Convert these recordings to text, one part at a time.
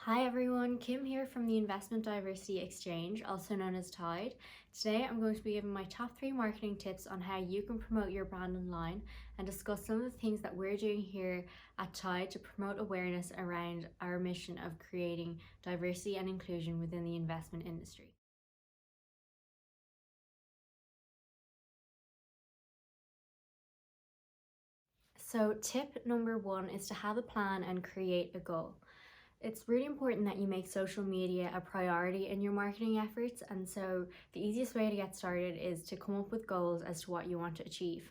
Hi everyone, Kim here from the Investment Diversity Exchange, also known as Tide. Today I'm going to be giving my top 3 marketing tips on how you can promote your brand online and discuss some of the things that we're doing here at Tide to promote awareness around our mission of creating diversity and inclusion within the investment industry. So tip number 1 is to have a plan and create a goal. It's really important that you make social media a priority in your marketing efforts, and so the easiest way to get started is to come up with goals as to what you want to achieve.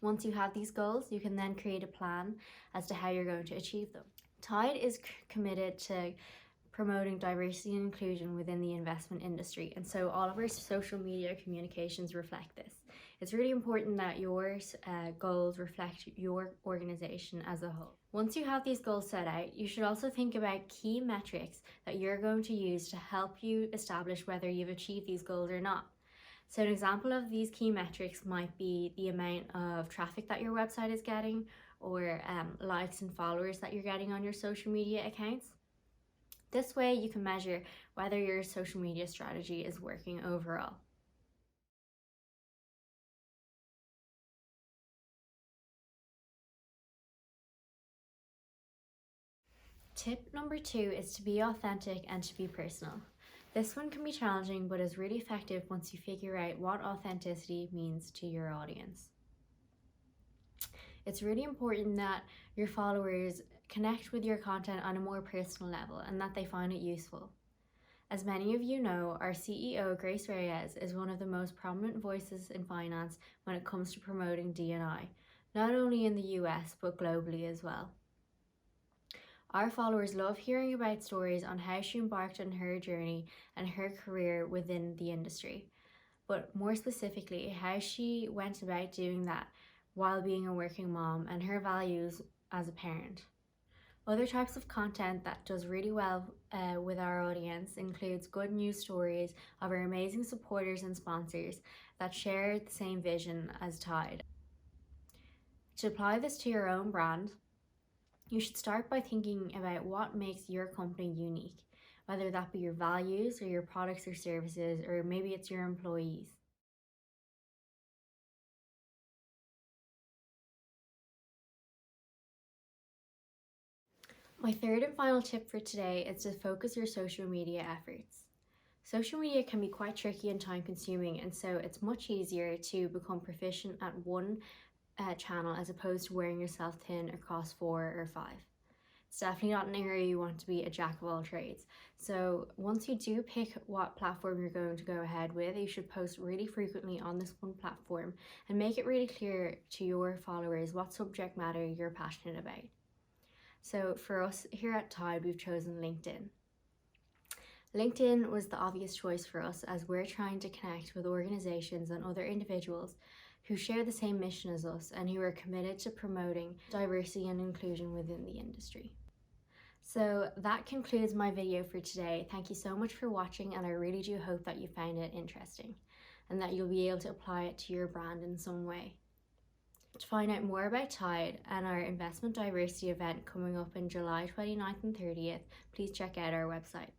Once you have these goals, you can then create a plan as to how you're going to achieve them. Tide is committed to promoting diversity and inclusion within the investment industry, and so all of our social media communications reflect this. It's really important that your goals reflect your organization as a whole. Once you have these goals set out, you should also think about key metrics that you're going to use to help you establish whether you've achieved these goals or not. So an example of these key metrics might be the amount of traffic that your website is getting, or likes and followers that you're getting on your social media accounts. This way you can measure whether your social media strategy is working overall. Tip number 2 is to be authentic and to be personal. This one can be challenging but is really effective once you figure out what authenticity means to your audience. It's really important that your followers connect with your content on a more personal level and that they find it useful. As many of you know, our CEO, Grace Reyes, is one of the most prominent voices in finance when it comes to promoting D&I, not only in the US but globally as well. Our followers love hearing about stories on how she embarked on her journey and her career within the industry, but more specifically, how she went about doing that while being a working mom and her values as a parent. Other types of content that does really well with our audience includes good news stories of our amazing supporters and sponsors that share the same vision as Tide. To apply this to your own brand, you should start by thinking about what makes your company unique, whether that be your values or your products or services, or maybe it's your employees. My third and final tip for today is to focus your social media efforts. Social media can be quite tricky and time consuming, and so it's much easier to become proficient at one channel as opposed to wearing yourself thin across 4 or 5. It's definitely not an area you want to be a jack of all trades. So once you do pick what platform you're going to go ahead with, you should post really frequently on this one platform and make it really clear to your followers what subject matter you're passionate about. So for us here at Tide, we've chosen LinkedIn. LinkedIn was the obvious choice for us as we're trying to connect with organizations and other individuals who share the same mission as us and who are committed to promoting diversity and inclusion within the industry. So that concludes my video for today. Thank you so much for watching, and I really do hope that you found it interesting and that you'll be able to apply it to your brand in some way. To find out more about Tide and our investment diversity event coming up in July 29th and 30th, please check out our website.